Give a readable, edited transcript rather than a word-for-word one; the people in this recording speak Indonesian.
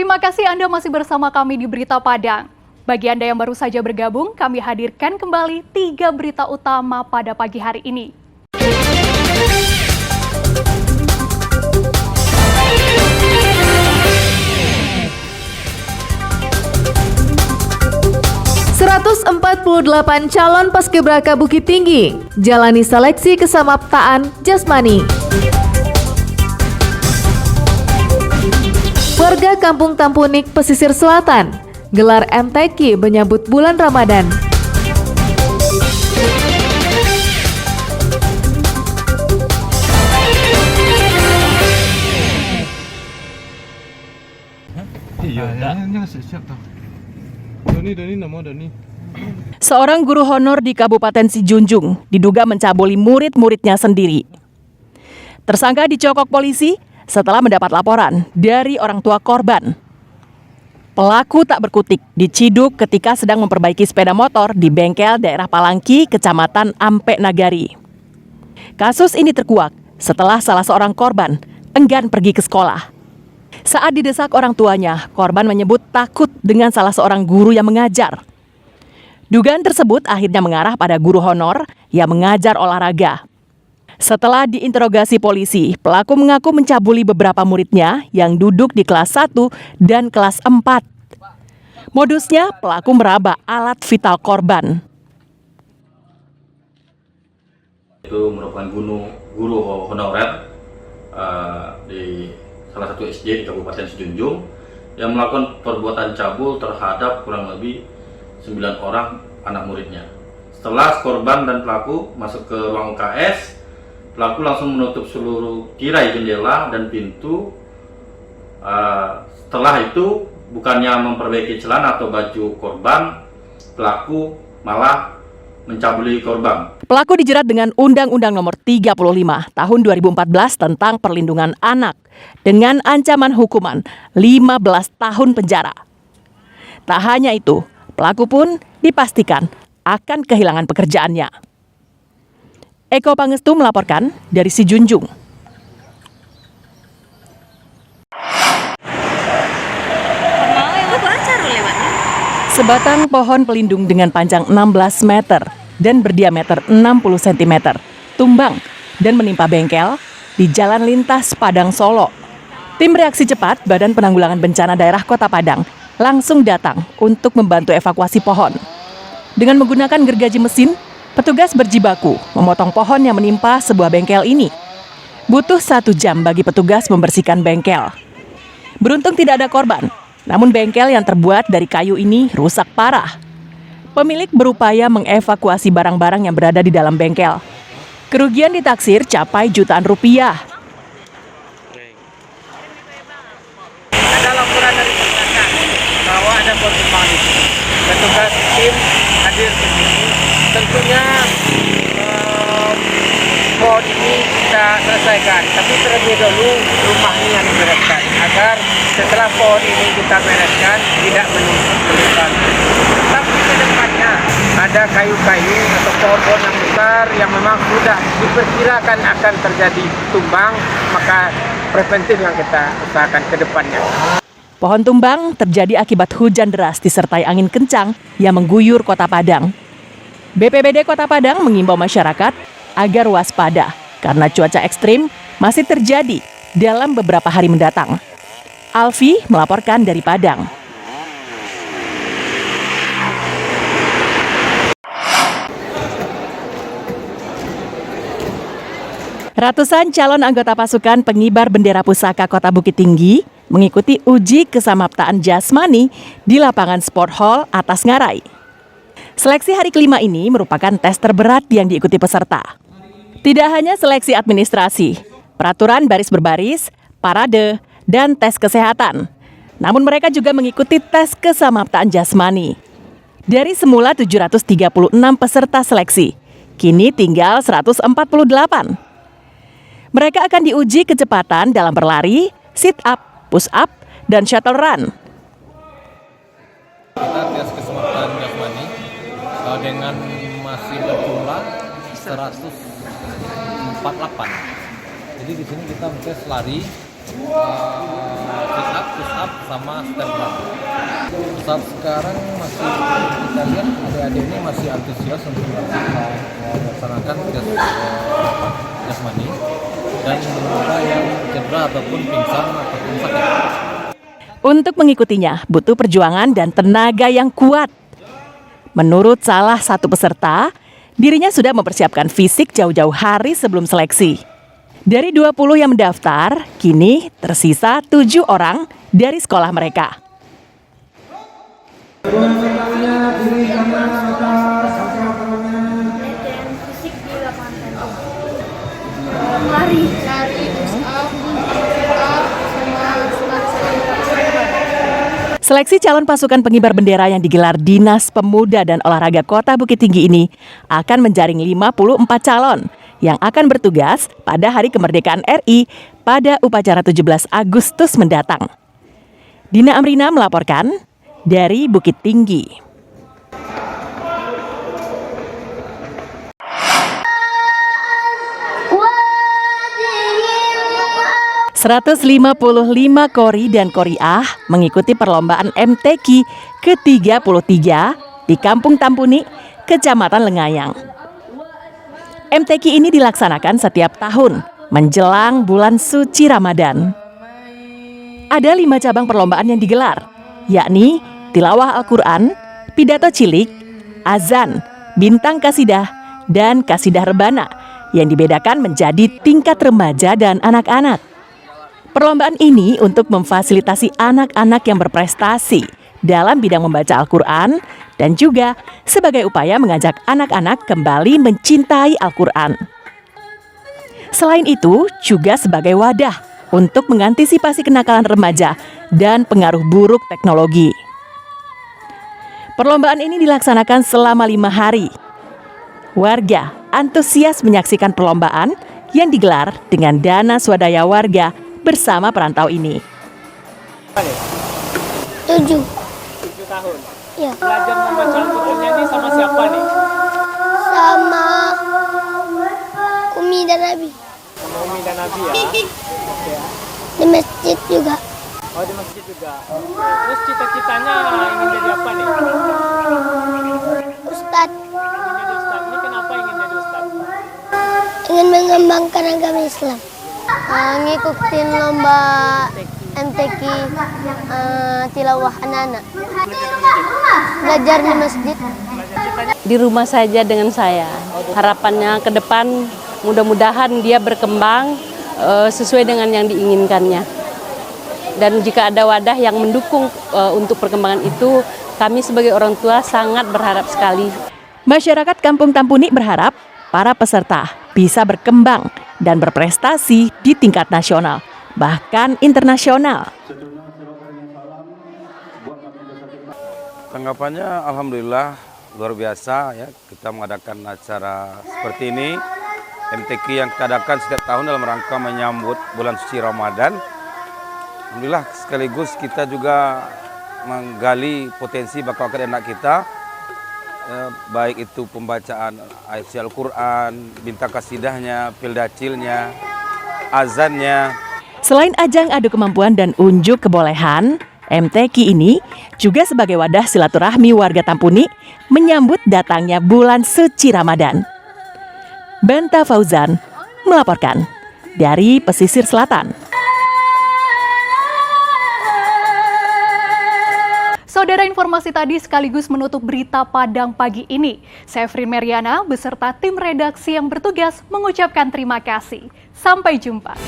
Terima kasih Anda masih bersama kami di Berita Padang. Bagi Anda yang baru saja bergabung, kami hadirkan kembali 3 berita utama pada pagi hari ini. ...148 calon paskibraka Bukit Tinggi jalani seleksi kesamaptaan jasmani. Warga Kampung Tampunik, Pesisir Selatan gelar MTQ menyambut bulan Ramadan. Seorang guru honor di Kabupaten Sijunjung diduga mencabuli murid-muridnya sendiri. Tersangka dicokok polisi setelah mendapat laporan dari orang tua korban. Pelaku tak berkutik, diciduk ketika sedang memperbaiki sepeda motor di bengkel daerah Palangki, Kecamatan Ampe Nagari. Kasus ini terkuak setelah salah seorang korban enggan pergi ke sekolah. Saat didesak orang tuanya, korban menyebut takut dengan salah seorang guru yang mengajar. Dugaan tersebut akhirnya mengarah pada guru honor yang mengajar olahraga. Setelah diinterogasi polisi, pelaku mengaku mencabuli beberapa muridnya yang duduk di kelas 1 dan kelas 4. Modusnya, pelaku meraba alat vital korban. Itu merupakan guru honorer di salah satu SD di Kabupaten Sijunjung yang melakukan perbuatan cabul terhadap kurang lebih 9 orang anak muridnya. Setelah korban dan pelaku masuk ke ruang UKS, pelaku langsung menutup seluruh tirai jendela dan pintu. Setelah itu, bukannya memperbaiki celana atau baju korban, pelaku malah mencabuli korban. Pelaku dijerat dengan Undang-Undang Nomor 35 Tahun 2014 tentang Perlindungan Anak dengan ancaman hukuman 15 tahun penjara. Tak hanya itu, pelaku pun dipastikan akan kehilangan pekerjaannya. Eko Pangestu melaporkan dari Sijunjung. Sebatang pohon pelindung dengan panjang 16 meter dan berdiameter 60 cm tumbang dan menimpa bengkel di Jalan Lintas Padang Solo. Tim reaksi cepat Badan Penanggulangan Bencana Daerah Kota Padang langsung datang untuk membantu evakuasi pohon. Dengan menggunakan gergaji mesin, petugas berjibaku memotong pohon yang menimpa sebuah bengkel ini. Butuh 1 jam bagi petugas membersihkan bengkel. Beruntung tidak ada korban, namun bengkel yang terbuat dari kayu ini rusak parah. Pemilik berupaya mengevakuasi barang-barang yang berada di dalam bengkel. Kerugian ditaksir capai jutaan rupiah. Ada laporan dari masyarakat bahwa ada perkembangan itu. Petugas tim hadir ke sini. Tentunya pohon ini kita selesaikan, tapi terlebih dahulu rumah ini yang dibereskan agar setelah pohon ini kita bereskan tidak menimbulkan. Tapi ke depannya ada kayu-kayu atau pohon-pohon yang besar yang memang sudah diperkirakan akan terjadi tumbang, maka preventif yang kita usahakan ke depannya. Pohon tumbang terjadi akibat hujan deras disertai angin kencang yang mengguyur Kota Padang. BPBD Kota Padang mengimbau masyarakat agar waspada karena cuaca ekstrim masih terjadi dalam beberapa hari mendatang. Alfi melaporkan dari Padang. Ratusan calon anggota pasukan pengibar bendera pusaka Kota Bukit Tinggi mengikuti uji kesamaptaan jasmani di lapangan Sport Hall Atas Ngarai. Seleksi hari kelima ini merupakan tes terberat yang diikuti peserta. Tidak hanya seleksi administrasi, peraturan baris berbaris, parade, dan tes kesehatan. Namun mereka juga mengikuti tes kesamaptaan jasmani. Dari semula 736 peserta seleksi, kini tinggal 148. Mereka akan diuji kecepatan dalam berlari, sit up, push up, dan shuttle run. Kita tes kesamaptaan jasmani dengan masih berjumlah 148. Jadi di sini kita tes lari, push up sama stand up. Saat sekarang masih kita lihat adik-adik ini masih antusias untuk melaksanakan jasmani dan beberapa yang cedera ataupun pingsan ataupun sakit. Untuk mengikutinya butuh perjuangan dan tenaga yang kuat. Menurut salah satu peserta, dirinya sudah mempersiapkan fisik jauh-jauh hari sebelum seleksi. Dari 20 yang mendaftar, kini tersisa 7 orang dari sekolah mereka. Seleksi calon pasukan pengibar bendera yang digelar Dinas Pemuda dan Olahraga Kota Bukit Tinggi ini akan menjaring 54 calon yang akan bertugas pada Hari Kemerdekaan RI pada upacara 17 Agustus mendatang. Dina Amrina melaporkan dari Bukit Tinggi. 155 kori dan koriah mengikuti perlombaan MTQ ke-33 di Kampung Tampuni, Kecamatan Lengayang. MTQ ini dilaksanakan setiap tahun menjelang bulan suci Ramadan. Ada 5 cabang perlombaan yang digelar, yakni tilawah Al-Quran, pidato cilik, azan, bintang kasidah, dan kasidah rebana yang dibedakan menjadi tingkat remaja dan anak-anak. Perlombaan ini untuk memfasilitasi anak-anak yang berprestasi dalam bidang membaca Al-Quran dan juga sebagai upaya mengajak anak-anak kembali mencintai Al-Quran. Selain itu, juga sebagai wadah untuk mengantisipasi kenakalan remaja dan pengaruh buruk teknologi. Perlombaan ini dilaksanakan selama 5 hari. Warga antusias menyaksikan perlombaan yang digelar dengan dana swadaya warga bersama perantau ini. 7 tahun. ya, Belajar membaca Al-Qur'annya ini sama siapa nih? sama Umi dan Nabi Sama Umi dan Nabi ya. di masjid juga. Oh, di masjid juga. Terus cita-citanya ingin jadi apa nih? Ustadz Ingin jadi ustaz. Ini kenapa ingin jadi ustaz? ingin mengembangkan agama Islam. Ngikutin lomba MTQ tilawah anak-anak. Belajar di masjid. Di rumah saja dengan saya. Harapannya ke depan mudah-mudahan dia berkembang sesuai dengan yang diinginkannya. Dan jika ada wadah yang mendukung untuk perkembangan itu, kami sebagai orang tua sangat berharap sekali. Masyarakat Kampung Tampuni berharap para peserta bisa berkembang dan berprestasi di tingkat nasional, bahkan internasional. Tanggapannya alhamdulillah luar biasa ya, kita mengadakan acara seperti ini. MTQ yang kita adakan setiap tahun dalam rangka menyambut bulan suci Ramadan. Alhamdulillah sekaligus kita juga menggali potensi bakat anak kita, baik itu pembacaan ayat Al-Quran, bintang kasidahnya, pildacilnya, azannya. Selain ajang adu kemampuan dan unjuk kebolehan, MTQ ini juga sebagai wadah silaturahmi warga Tampuni menyambut datangnya bulan suci Ramadan. Banta Fauzan melaporkan dari pesisir selatan. Saudara, informasi tadi sekaligus menutup berita Padang pagi ini. Saya Frin Meriana beserta tim redaksi yang bertugas mengucapkan terima kasih. Sampai jumpa.